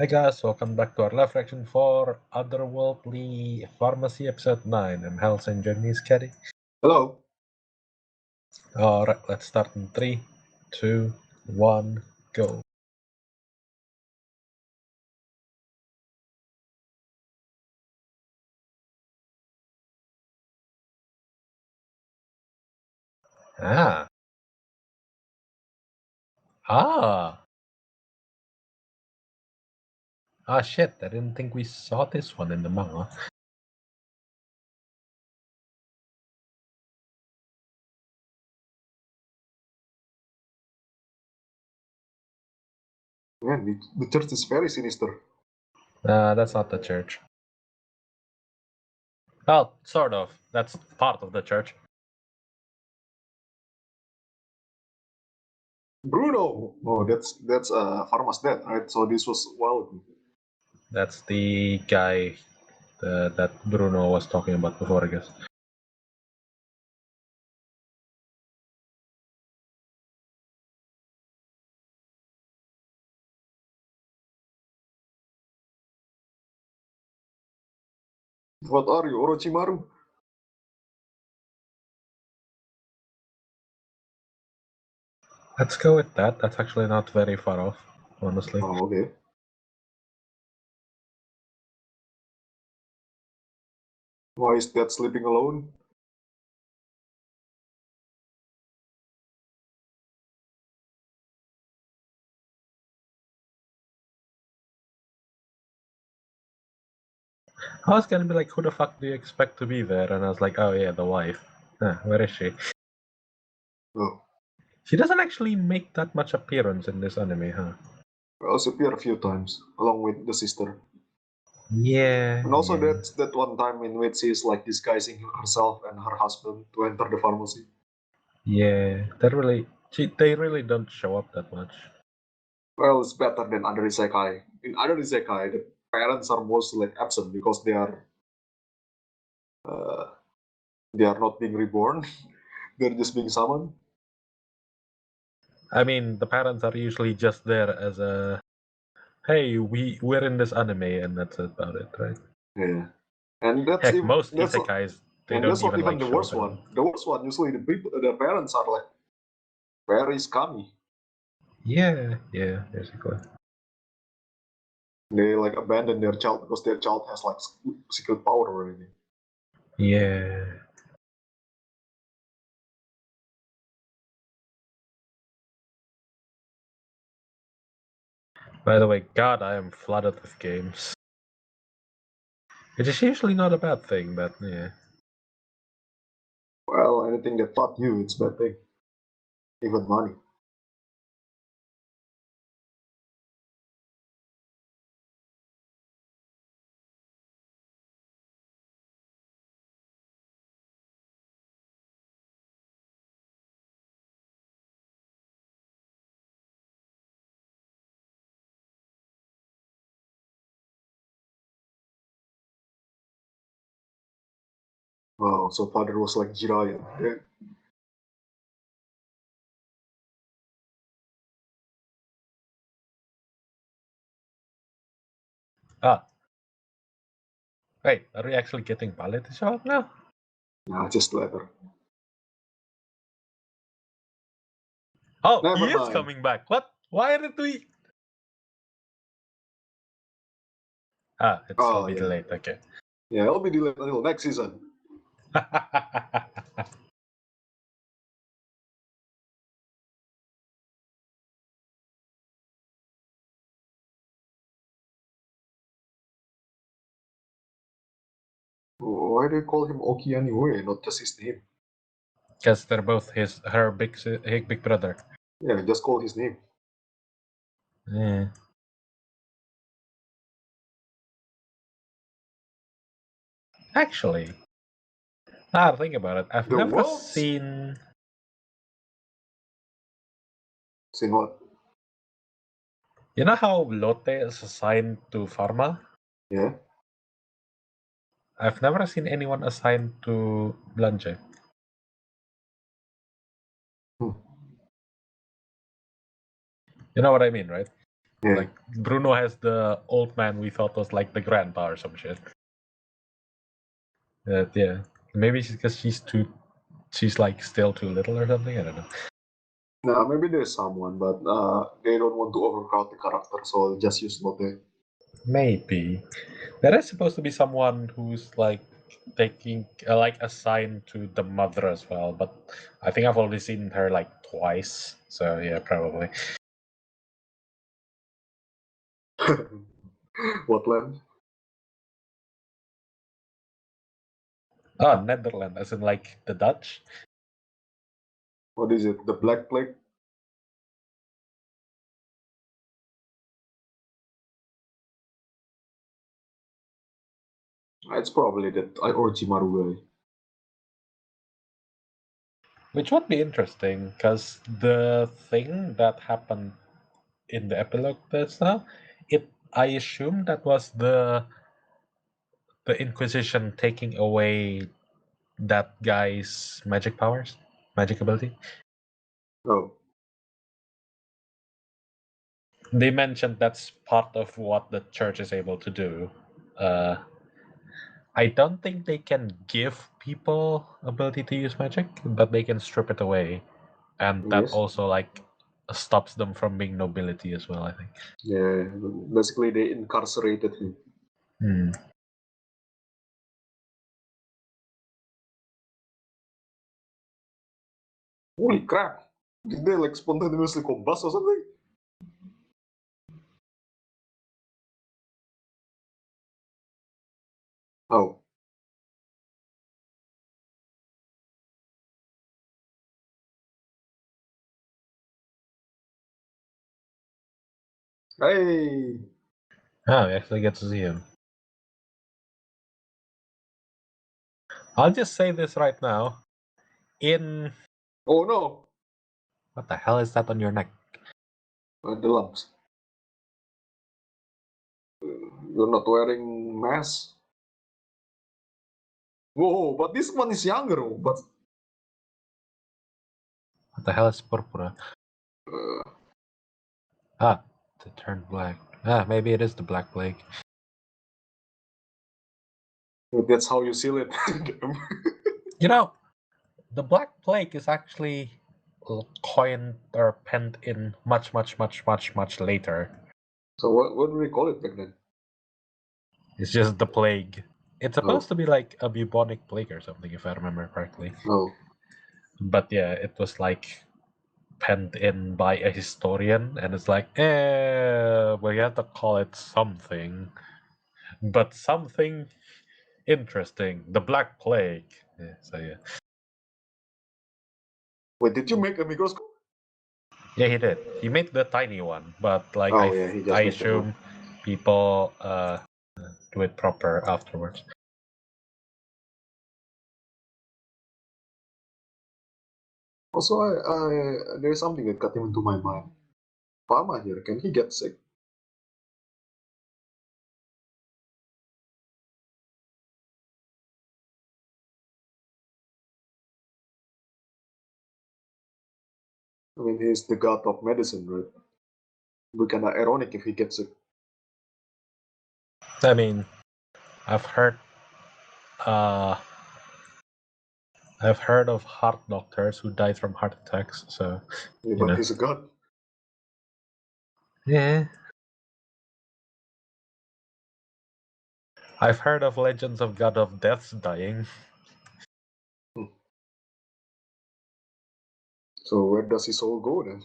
Hey guys, welcome back to our live reaction for Otherworldly Pharmacy Episode 9. I'm Hal and Johnny's Caddy. Hello. Alright, let's start in 3, 2, 1, go. Ah. Ah, shit, I didn't think we saw this one in the manga. Man, the church is very sinister. That's not the church. Well, sort of. That's part of the church. Bruno! Oh, that's Pharma's dad, right? So this was wild. That's the guy that Bruno was talking about before, I guess. What are you, Orochimaru? Let's go with that. That's actually not very far off, honestly. Oh, okay. Why is dad sleeping alone? I was gonna be like, who the fuck do you expect to be there? And I was like, oh yeah, the wife. Huh, where is she? Oh. She doesn't actually make that much appearance in this anime, huh? Also appeared a few times, along with the sister. Yeah. And also yeah. that's that one time in which she's like disguising herself and her husband to enter the pharmacy. Yeah, they really don't show up that much. Well, it's better than other Isekai. In other Isekai, the parents are mostly like absent because uh, they are not being reborn. They're just being summoned. I mean, the parents are usually just there as a, hey, we're in this anime, and that's about it, right? Yeah, and that's Heck, even most that's isekais, they and don't that's not even even like the show worst up at one. all. The worst one usually the parents are like very scummy. Yeah, basically. They like abandon their child because their child has like secret power already. Yeah. By the way, God, I am flooded with games. It is usually not a bad thing, but yeah. Well, anything that taught you, it's bad thing. Even money. Wow, so father was like Jiraiya. Yeah. Ah. Wait, are we actually getting Pale to show up now? Nah, just later. Oh, Never he is mind. coming back. What? Why did we? Ah, it's Oh will be yeah. delayed. Okay. Yeah, it'll be delayed until next season. Why do you call him Oki anyway, not just his name? Because they're both her big brother. Yeah, just call his name. Yeah. Actually, now think about it. I've The never what? seen. Seen what? You know how Lotte is assigned to Pharma? Yeah. I've never seen anyone assigned to Blanche. Hmm. You know what I mean, right? Yeah. Like Bruno has the old man we thought was like the grandpa or some shit. Yeah, maybe because she's like still too little or something. I don't know. Nah, maybe there's someone, but they don't want to overcrowd the character, so just use Lotte. Maybe there is supposed to be someone who's like taking like assigned to the mother as well, but I think I've only seen her like twice. So yeah, probably. What land? Oh, Netherlands, as in like the Dutch. What is it? The Black Plague? It's probably that Orochimaru guy. Which would be interesting, because the thing that happened in the epilogue just now, I assume that was the Inquisition taking away that guy's magic powers, magic ability. Oh, They mentioned that's part of what the church is able to do. I don't think they can give people ability to use magic, but they can strip it away, and that yes. also like stops them from being nobility as well. I think. Yeah, basically they incarcerated him. Hmm. Holy crap! Did they like spontaneously combust or something? Oh, hey! Oh, we actually get to see him. I'll just say this right now. In Oh no! what the hell is that on your neck? The lumps. You're not wearing mask. Whoa, but this one is younger. But What the hell is purpura? uh, Ah, it turned black. Ah, maybe it is the Black Plague. that's how you seal it. You know, the Black Plague is actually coined or penned in much later. So what do we call it back then? It's just the plague. It's supposed Oh, to be like a bubonic plague or something, if I remember correctly. oh. But yeah, it was like penned in by a historian, and it's like, we have to call it something, but something interesting. The Black Plague. Yeah, so yeah. Wait, did you make a microscope? Yeah, he did. He made the tiny one, but like Oh yeah, he I just made that one. assume people do it proper afterwards. Also, there's something that got into my mind. Pama here, can he get sick? I mean, he's the god of medicine, right? Be kinda ironic if he gets sick. I mean, I've heard uh I've heard of heart doctors who died from heart attacks, so Yeah, you but know. he's a god. Yeah. I've heard of legends of God of Deaths dying. Hmm. So where does his soul go then?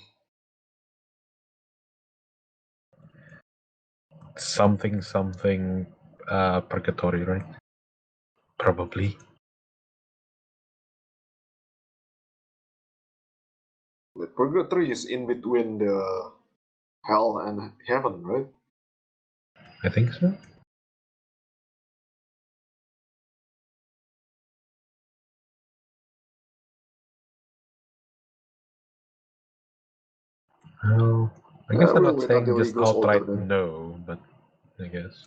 Something purgatory, right? Probably. The purgatory is in between the hell and heaven, right? I think so. Well, I guess I'm We'll not wait saying until he just grows older outright then. no, but I guess.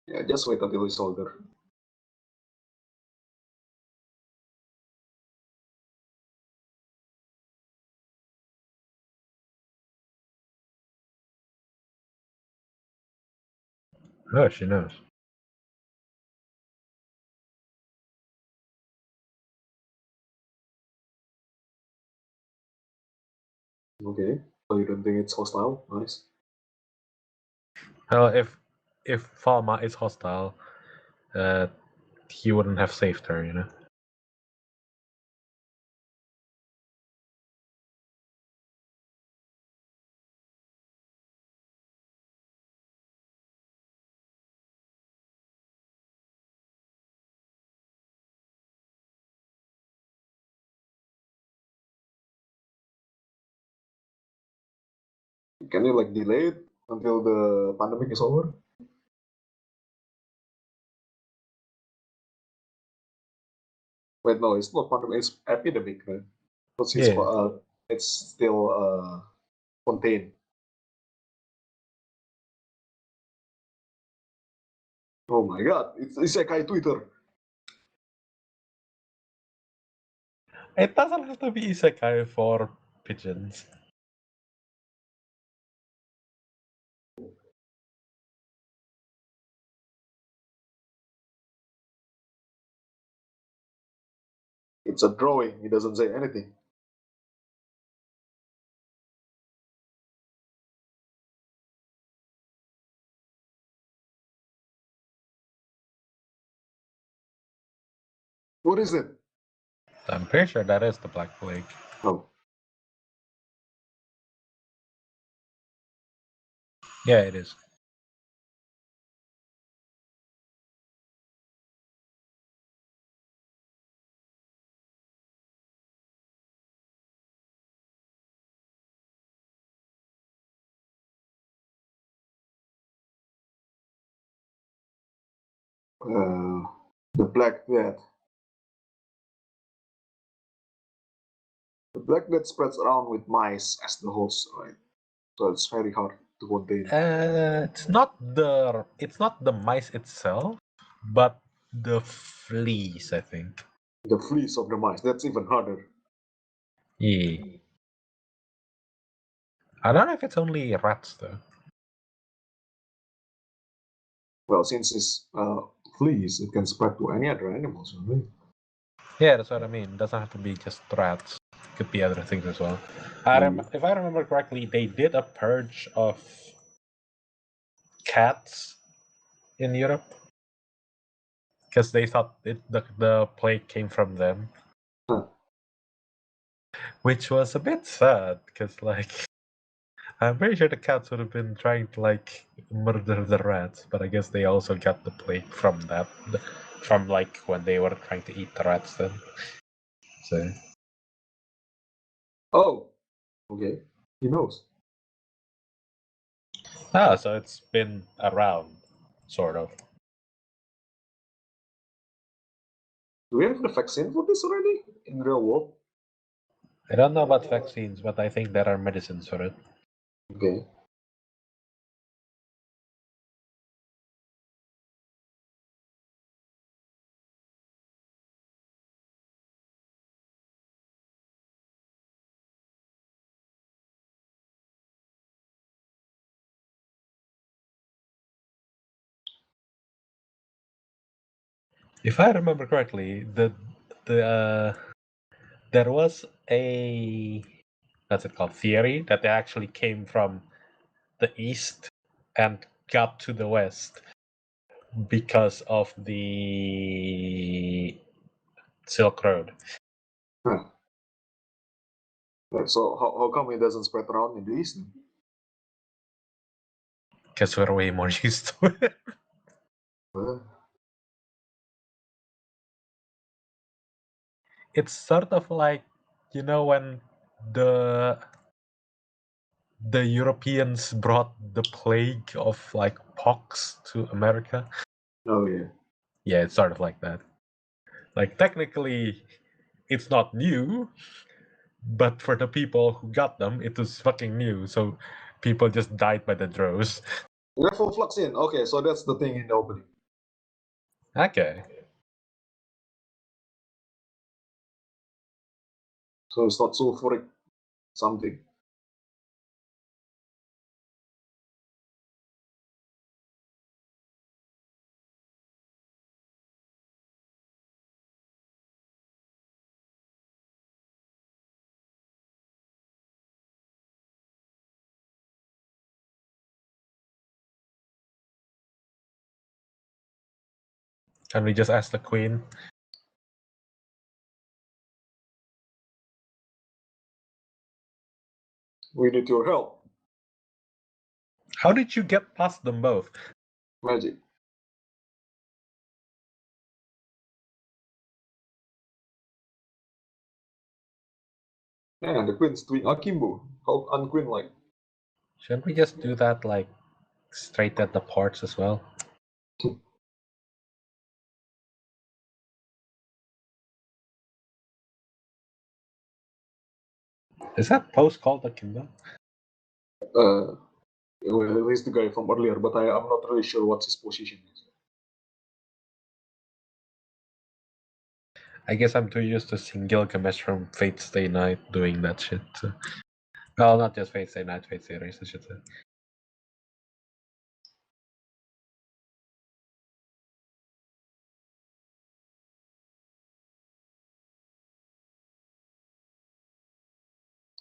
Yeah, just wait until he's older. Oh, she knows. Okay. So you don't think it's hostile? Nice. Well, if Falma is hostile, he wouldn't have saved her, you know. Can you like delay it until the pandemic is over? Wait, no, it's not pandemic. It's epidemic, right? Because Yeah. it's still contained. Oh my god, it's Isekai Twitter. It doesn't have to be isekai for pigeons. It's a drawing. It doesn't say anything. What is it? I'm pretty sure that is the Black Plague. Oh, Yeah, it is. the Black Death. The Black Death spreads around with mice as the host, right? So it's very hard to contain. It's not the mice itself, but the fleas, I think. The fleas of the mice. That's even harder. Yeah. I don't know if it's only rats though. Well, since it's fleas, it can spread to any other animals, right? Yeah, that's what I mean. It doesn't have to be just rats. Could be other things as well. If I remember correctly, they did a purge of cats in Europe because they thought the plague came from them, Huh. which was a bit sad because like I'm pretty sure the cats would have been trying to like murder the rats, but I guess they also got the plague from that, from like when they were trying to eat the rats. Then, so Oh, okay. He knows. so it's been around, sort of. Do we have the vaccine for this already in real world? I don't know about vaccines, but I think there are medicines for it. Okay. If I remember correctly, the there was a what's it called theory that they actually came from the east and got to the west because of the Silk Road. Huh. Right, so how come it doesn't spread around in the east? Because we're way more used to it. Uh, It's sort of like, when the the Europeans brought the plague of like pox to America. oh yeah. Yeah, it's sort of like that. Like technically, it's not new, but for the people who got them, it was fucking new. So people just died by the droves. Level flux in. Okay, so that's the thing in the opening. Okay. So it's not sulfuric something. Can we just ask the queen? We need your help. How did you get past them both? Magic. Yeah, the queen's doing akimbo. How unqueen-like. Shouldn't we just do that, like, straight at the ports as well? Is that post called akimbo? Well, he's the guy from earlier, but I'm not really sure what his position is. I guess I'm too used to seeing Gilgamesh from Fate Stay Night doing that shit. So. Well, not just Fate Stay Night, Fate series, I should say.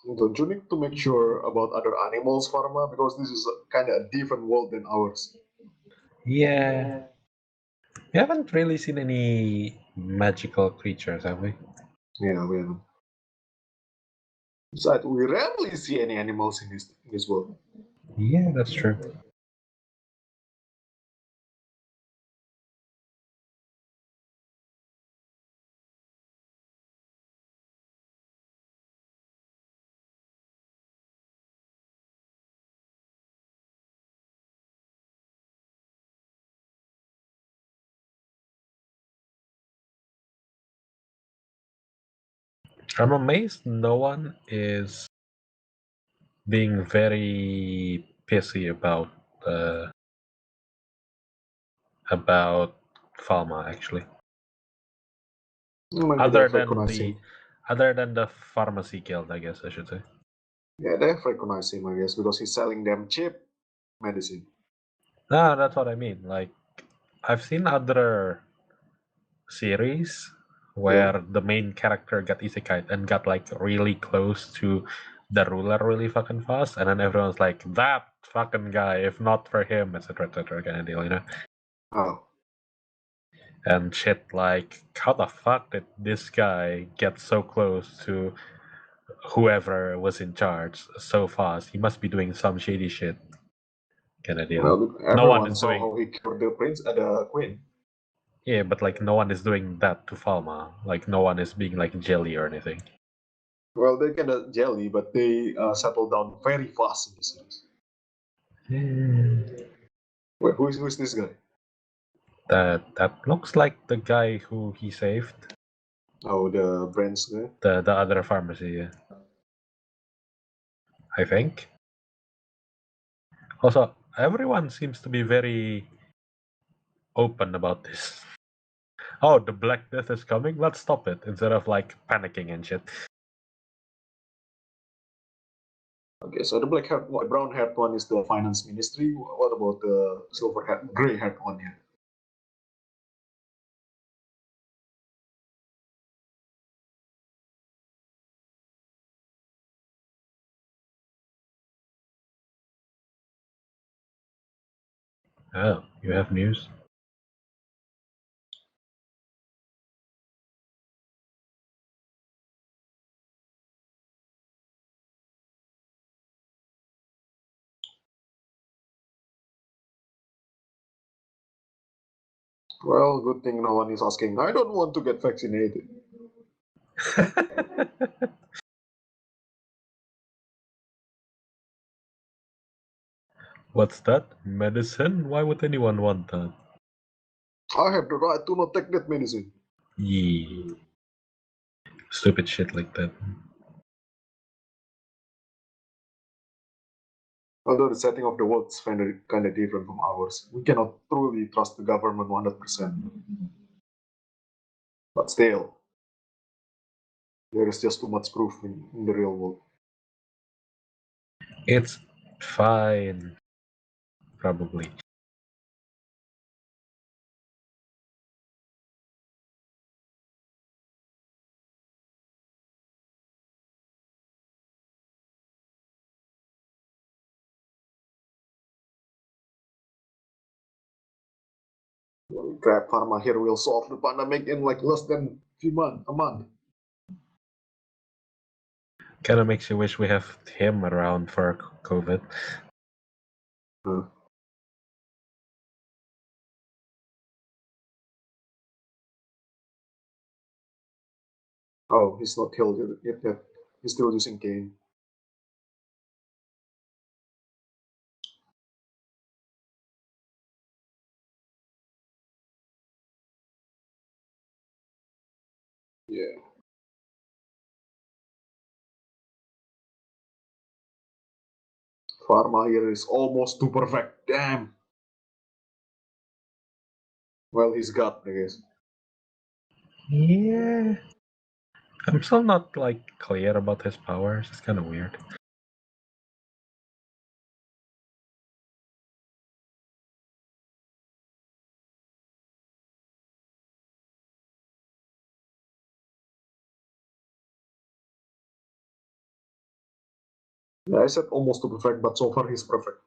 Don't you need to make sure about other animals, Pharma? Because this is kind of a different world than ours. Yeah. We haven't really seen any magical creatures, have we? Yeah, we haven't. Besides, we rarely see any animals in this world. Yeah, that's true. I'm amazed no one is being very pissy about Falma, actually. Maybe Other they've than recognized the him. pharmacy guild, I guess I should say. Yeah, they've recognized him, I guess, because he's selling them cheap medicine. No, that's what I mean. Like, I've seen other series Yeah. where the main character got isekai and got like really close to the ruler really fucking fast, and then everyone's like, that fucking guy, if not for him, etc., kind of deal, you know? Oh. And shit like, how the fuck did this guy get so close to whoever was in charge so fast? He must be doing some shady shit, kind of deal. Well, No one everyone is saw doing, how he cured the prince, the queen. yeah, but like no one is doing that to Falma. Like no one is being like jelly or anything. Well, they kind of jelly, but they settle down very fast in the series. Wait, who's this guy? That looks like the guy who he saved. Oh, the brands guy. The other pharmacy, yeah. I think. Also, everyone seems to be very open about this. Oh, the Black Death is coming. Let's stop it instead of like panicking and shit. Okay, so the brown-haired one is the finance ministry. What about the gray-haired one here? Oh, you have news? Well, good thing no one is asking. I don't want to get vaccinated. What's that? Medicine? Why would anyone want that? I have the right to not take that medicine. Yee. Stupid shit like that. Although the setting of the world is kind of different from ours, we cannot truly trust the government 100%. But still, there is just too much proof in the real world. It's fine. Probably. Crap, Pharma here will solve the pandemic in like less than a month. Kind of makes you wish we have him around for COVID. Huh. Oh, he's not killed yet. He's still using cane. Yeah. Pharma here is almost too perfect. Damn. Well, he's got, I guess. Yeah. I'm still not like clear about his powers. It's kind of weird. Yeah, I said almost too perfect, but so far he's perfect.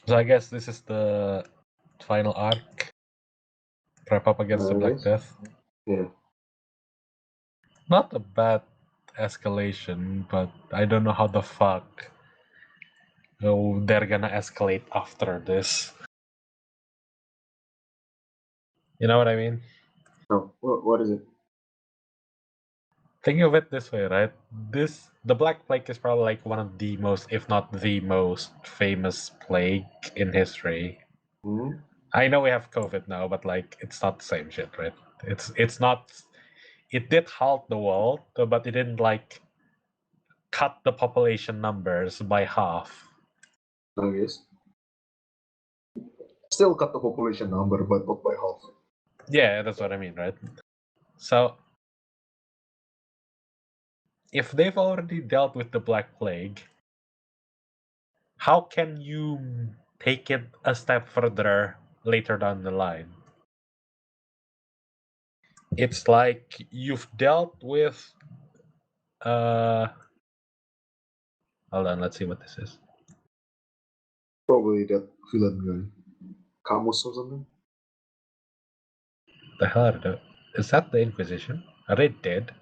So I guess this is the final arc. Wrap up against the I Black guess. Death. Yeah. Not a bad escalation, but I don't know how the fuck they're gonna escalate after this. You know what I mean? No, what is it? Think of it this way, right? The Black Plague is probably like one of the most, if not the most famous plague in history. Hmm? I know we have COVID now, but like it's not the same shit, right? It's not. It did halt the world, but it didn't like cut the population numbers by half. I guess. Still cut the population number, but not by half. Yeah, that's what I mean, right? So if they've already dealt with the Black Plague, how can you take it a step further later down the line? It's like you've dealt with hold on, let's see what this is. Probably that villain guy. Camus or something? The hell is that the Inquisition? Are they dead?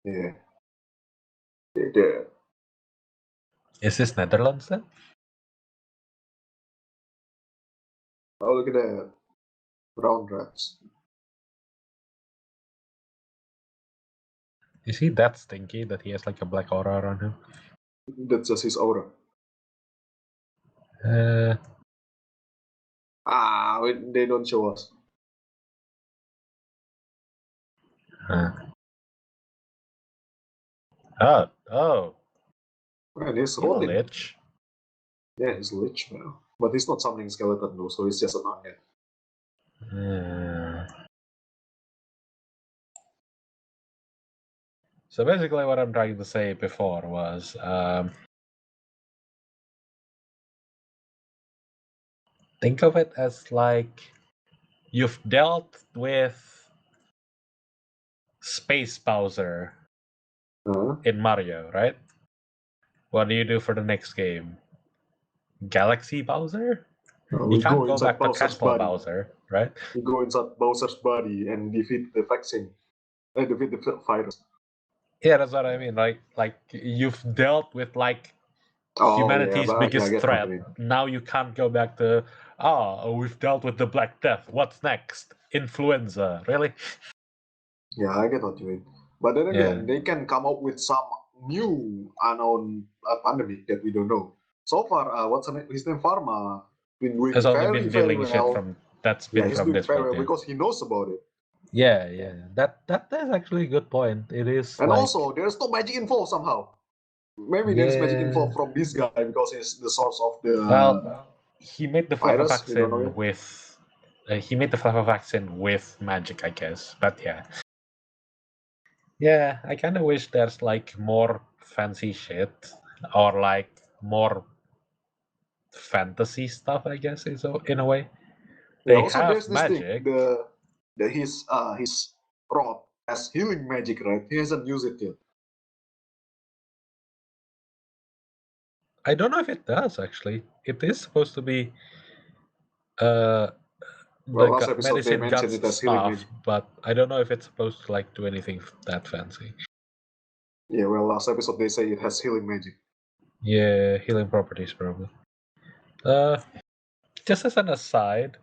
Yeah. Yeah. Is this Netherlands then? Oh, look at that. Brown rats. Is he that stinky that he has like a black aura around him? That's just his aura. Uh, They don't show us. uh. Oh, Man, he's he's a rotting. lich. Yeah, he's lich now. But he's not summoning skeleton though, so he's just an onion. Uh, so basically, what I'm trying to say before was, think of it as like you've dealt with Space Bowser Huh? in Mario, right? What do you do for the next game? Galaxy Bowser? You We can't go go inside back to Bowser's Castle body. Bowser, right? We go inside Bowser's body and defeat the vaccine. Defeat the virus. Yeah, that's what I mean. Like you've dealt with like Oh yeah, humanity's but I biggest get what you threat. mean. Now you can't go back to we've dealt with the Black Death. What's next? Influenza, really? Yeah, I get what you mean. But then Yeah. again, they can come up with some new unknown pandemic that we don't know. So far, his name Pharma been Has doing only very been very dealing shit well. from that's Yeah, been he's from doing this very world, well yeah. because he knows about it. Yeah, yeah. That is actually a good point. It is And like also, there's no magic involved somehow. Maybe there's magic yeah. involved from this guy because he's the source of the Well, he made the virus. We don't know Flavaxin yet. with he made the Flavaxin with magic, I guess. But yeah. Yeah, I kind of wish there's like more fancy shit or like more fantasy stuff, I guess, in a way. Yeah, They also have there's this thing, magic. his rod has healing magic, right? He hasn't used it yet. I don't know if it does actually. It is supposed to be uh Well, the last episode they medicine mentioned guts it as healing stuff, magic. but I don't know if it's supposed to like do anything that fancy. Yeah, well, last episode they say it has healing magic. Yeah, healing properties probably. Uh, just as an aside,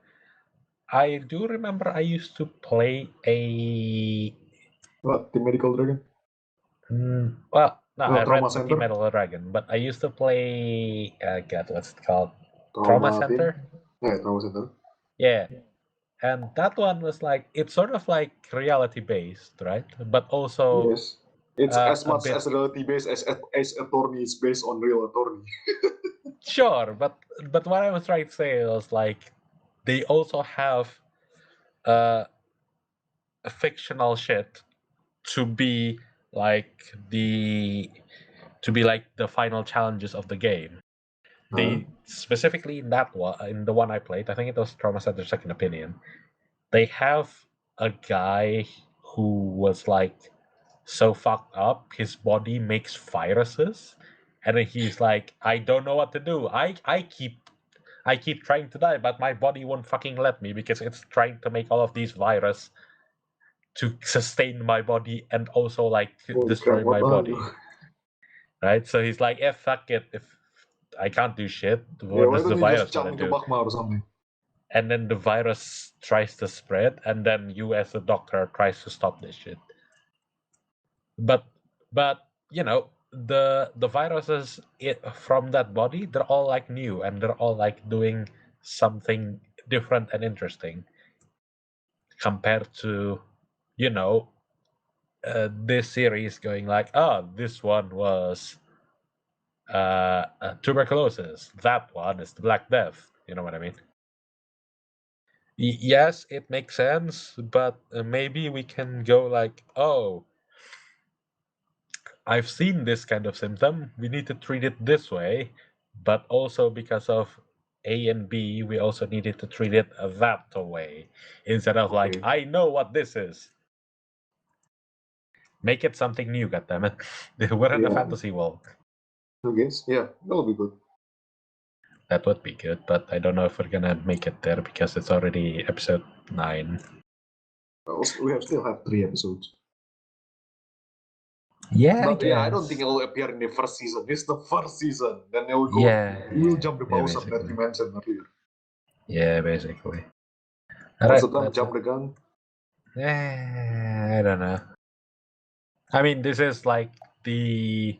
I do remember I used to play a. What, the medical dragon? Well, no, No, I trauma read the Team center? Metal Dragon, but I used to play. God, what's it called? Trauma Trauma thing? Center. Yeah, trauma center. Yeah, and that one was like it's sort of like reality based, right? But also Yes. It's as a much bit as reality based as attorney is based on real attorney. sure, but what I was trying to say was like they also have uh fictional shit to be like the the final challenges of the game. Huh? They specifically in that one, in the one I played, I think it was Trauma Center Second Opinion. They have a guy who was like so fucked up, his body makes viruses, and then he's like, I don't know what to do. I keep trying to die, but my body won't fucking let me because it's trying to make all of these virus to sustain my body and also like Holy crap, destroy what my are you? body. Right? So he's like, yeah, fuck it. If I can't do shit, Yeah, what why does don't the you just virus jump wanna into do? magma or something? And then the virus tries to spread, and then you as a doctor tries to stop this shit. But you know, the viruses from that body, they're all like new and they're all like doing something different and interesting compared to, you know, this series going like, oh, this one was tuberculosis. That one is the Black Death. You know what I mean? Yes, it makes sense, but maybe we can go like, oh, I've seen this kind of symptom. We need to treat it this way, but also because of A and B, we also needed to treat it that way instead of like, Okay. I know what this is. Make it something new, goddammit. We're in a Yeah, fantasy world. I guess. Yeah, that'll be good. That would be good, but I don't know if we're gonna make it there because it's already episode 9. Also, we have still have 3 episodes. Yeah, I But yeah, I don't think guess. it will appear in the first season. This is the first season. Then it will go. Yeah, We'll jump the yeah, Bowser that basically. we mentioned earlier. Yeah, basically. What's the Alright, term? that's it. Jump the gun? I don't know. I mean, this is like the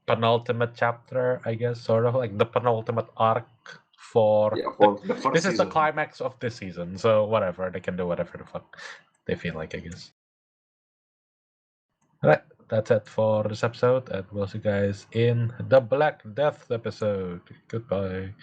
penultimate chapter, I guess, sort of like the penultimate arc for Yeah, the. for the first This is the season. climax of this season, so whatever they can do, whatever the fuck they feel like, I guess. Alright, that's it for this episode, and we'll see you guys in the Black Death episode. Goodbye.